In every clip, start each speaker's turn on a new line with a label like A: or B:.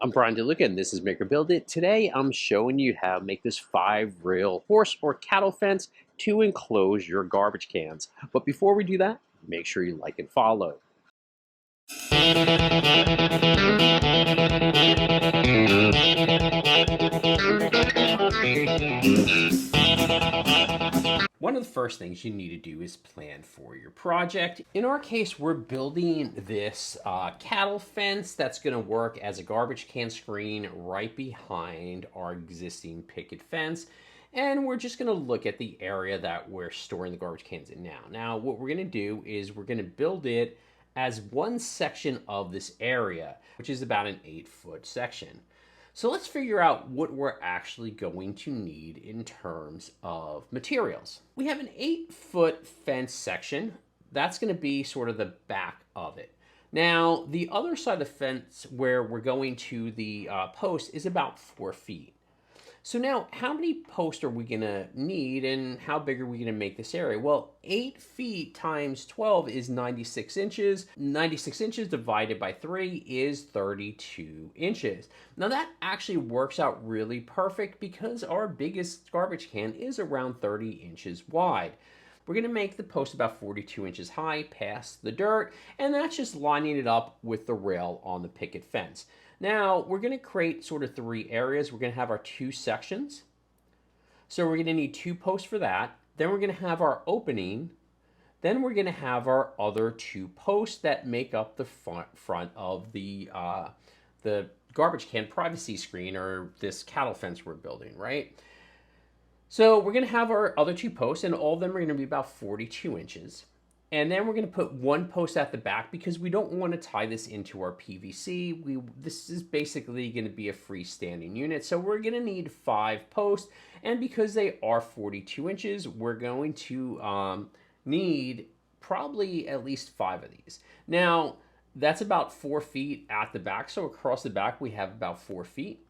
A: I'm Bryan DeLuca, and this is Make or Build It. Today, I'm showing you how to make this 5-rail horse or cattle fence to enclose your garbage cans. But before we do that, make sure you like and follow. One of the first things you need to do is plan for your project. In our case, we're building this cattle fence that's going to work as a garbage can screen right behind our existing picket fence. And we're just going to look at the area that we're storing the garbage cans in now. Now, what we're going to do is we're going to build it as one section of this area, which is about an 8-foot section. So let's figure out what we're actually going to need in terms of materials. We have an 8-foot fence section. That's going to be sort of the back of it. Now, the other side of the fence where we're going to the post is about 4 feet. So now, how many posts are we going to need, and how big are we going to make this area? Well, 8 feet times 12 is 96 inches. 96 inches divided by 3 is 32 inches. Now, that actually works out really perfect because our biggest garbage can is around 30 inches wide. We're going to make the post about 42 inches high past the dirt, and that's just lining it up with the rail on the picket fence. Now, we're going to create sort of 3 areas. We're going to have our 2 sections. So we're going to need 2 posts for that. Then we're going to have our opening. Then we're going to have our other 2 posts that make up the front of the garbage can privacy screen, or this cattle fence we're building, right? So we're going to have our other 2 posts, and all of them are going to be about 42 inches. And then we're going to put 1 post at the back because we don't want to tie this into our PVC. This is basically going to be a freestanding unit. So we're going to need 5 posts. And because they are 42 inches, we're going to need probably at least 5 of these. Now, that's about 4 feet at the back. So across the back, we have about 4 feet.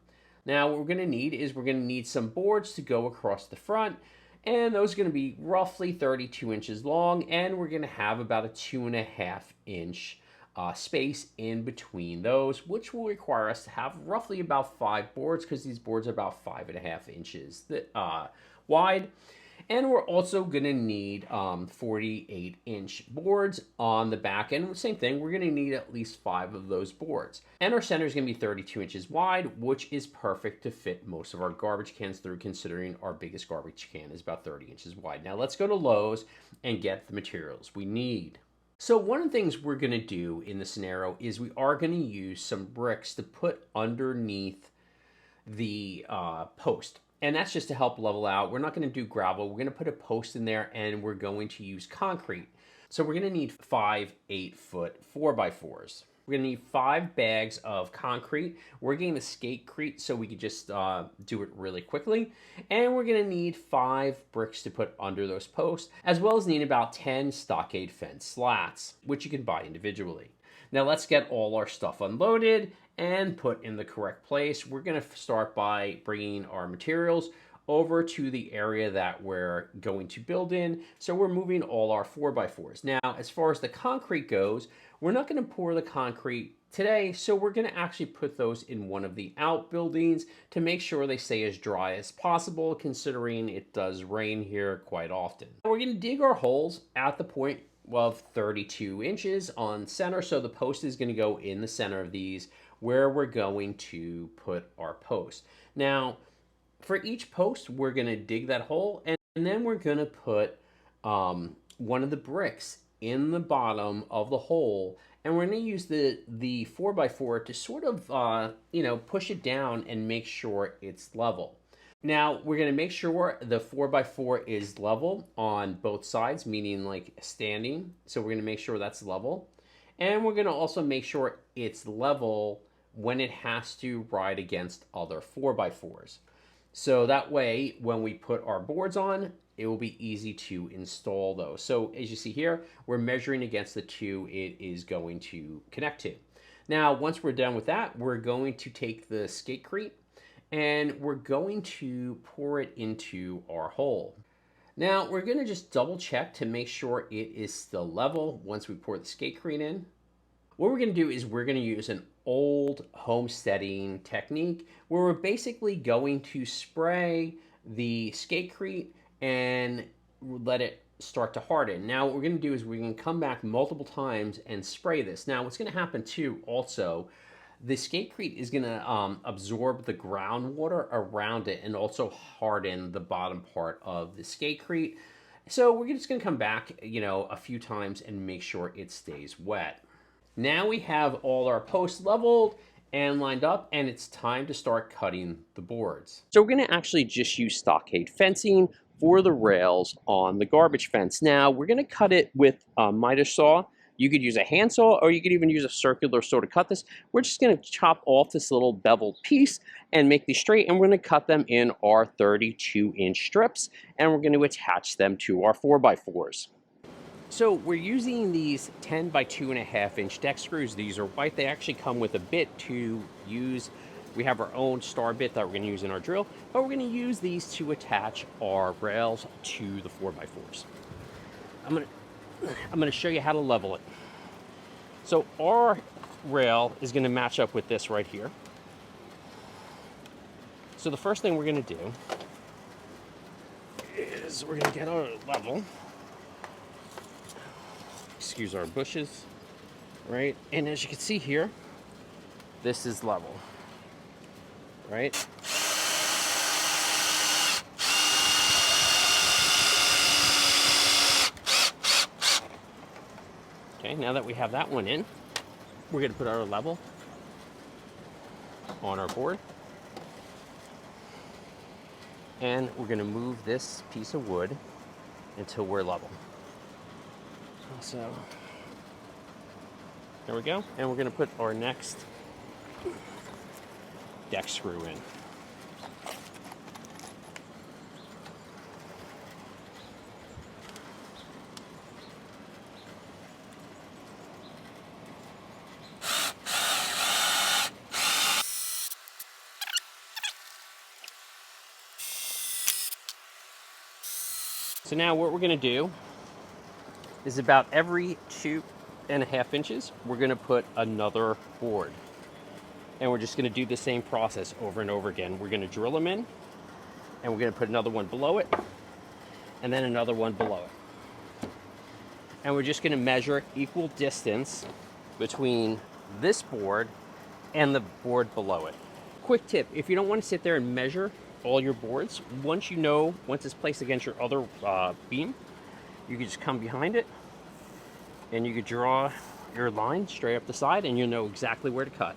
A: Now, what we're going to need is we're going to need some boards to go across the front. And those are going to be roughly 32 inches long, and we're going to have about a 2.5 inch space in between those, which will require us to have roughly about 5 boards, because these boards are about 5.5 inches wide. And we're also going to need 48-inch boards on the back end. Same thing, we're going to need at least 5 of those boards. And our center is going to be 32 inches wide, which is perfect to fit most of our garbage cans through, considering our biggest garbage can is about 30 inches wide. Now let's go to Lowe's and get the materials we need. So one of the things we're going to do in this scenario is we are going to use some bricks to put underneath the post. And that's just to help level out. We're not going to do gravel. We're going to put a post in there, and we're going to use concrete. So we're going to need 5 8-foot 4x4s. We're going to need 5 bags of concrete. We're getting the Sakrete so we could just do it really quickly. And we're going to need 5 bricks to put under those posts, as well as need about 10 stockade fence slats, which you can buy individually. Now let's get all our stuff unloaded and put in the correct place. We're going to start by bringing our materials over to the area that we're going to build in. So we're moving all our 4x4s. Now, as far as the concrete goes, we're not going to pour the concrete today, so we're going to actually put those in one of the outbuildings to make sure they stay as dry as possible, considering it does rain here quite often. We're going to dig our holes at the point of 32 inches on center, so the post is going to go in the center of these, where we're going to put our post. Now, for each post, we're going to dig that hole, and then we're going to put one of the bricks in the bottom of the hole, and we're going to use the 4x4 to sort of push it down and make sure it's level. Now, we're going to make sure the 4x4 is level on both sides, meaning like standing. So we're going to make sure that's level. And we're going to also make sure it's level when it has to ride against other 4x4s. So that way, when we put our boards on, it will be easy to install those. So as you see here, we're measuring against the 2 it is going to connect to. Now, once we're done with that, we're going to take the Sakrete and we're going to pour it into our hole. Now, we're going to just double check to make sure it is still level once we pour the Sakrete in. what we're going to do is we're going to use an old homesteading technique where we're basically going to spray the Sakrete and let it start to harden. Now what we're going to do is we're going to come back multiple times and spray this. Now what's going to happen too also, the Sakrete is going to absorb the groundwater around it and also harden the bottom part of the Sakrete. So we're just going to come back, a few times and make sure it stays wet. Now we have all our posts leveled and lined up, and it's time to start cutting the boards. So we're going to actually just use stockade fencing for the rails on the garbage fence. Now we're going to cut it with a miter saw. You could use a handsaw, or you could even use a circular saw to cut this. We're just going to chop off this little beveled piece and make these straight, and we're going to cut them in our 32-inch strips, and we're going to attach them to our 4x4s. So we're using these 10 by 2.5-inch deck screws. These are white. They actually come with a bit to use. We have our own star bit that we're going to use in our drill, but we're going to use these to attach our rails to the 4x4s. I'm going to show you how to level it. So our rail is going to match up with this right here. So the first thing we're going to do is we're going to get our level. Excuse our bushes, right? And as you can see here, this is level, right? Okay, now that we have that one in, we're going to put our level on our board. And we're going to move this piece of wood until we're level. So, there we go. And we're going to put our next deck screw in. So now what we're going to do is about every 2.5 inches, we're going to put another board. And we're just going to do the same process over and over again. We're going to drill them in, and we're going to put another one below it, and then another one below it. And we're just going to measure equal distance between this board and the board below it. Quick tip, if you don't want to sit there and measure all your boards, once it's placed against your other beam, you can just come behind it and you could draw your line straight up the side, and you'll know exactly where to cut.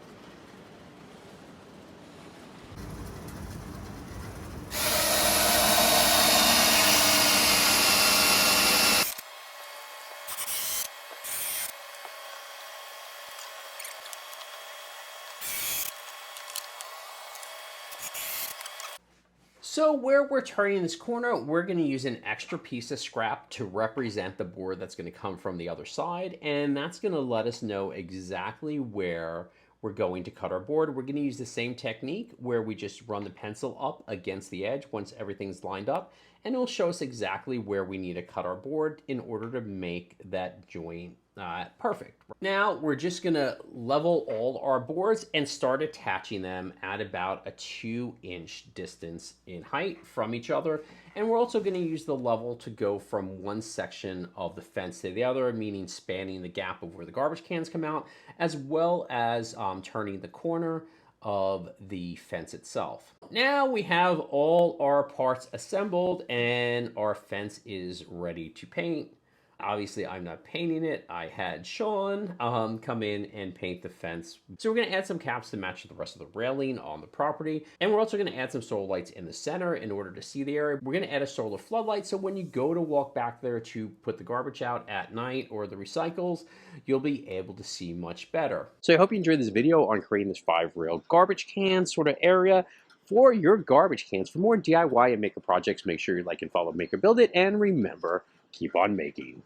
A: So where we're turning this corner, we're going to use an extra piece of scrap to represent the board that's going to come from the other side, and that's going to let us know exactly where we're going to cut our board. We're going to use the same technique where we just run the pencil up against the edge once everything's lined up, and it'll show us exactly where we need to cut our board in order to make that joint perfect. Now we're just going to level all our boards and start attaching them at about a 2-inch distance in height from each other. And we're also going to use the level to go from one section of the fence to the other, meaning spanning the gap of where the garbage cans come out, as well as turning the corner of the fence itself. Now we have all our parts assembled and our fence is ready to paint. Obviously, I'm not painting it. I had Sean come in and paint the fence. So we're going to add some caps to match the rest of the railing on the property. And we're also going to add some solar lights in the center in order to see the area. We're going to add a solar floodlight, so when you go to walk back there to put the garbage out at night or the recycles, you'll be able to see much better. So I hope you enjoyed this video on creating this 5-rail garbage can sort of area for your garbage cans. For more DIY and maker projects, make sure you like and follow Maker Build It, and remember, keep on making.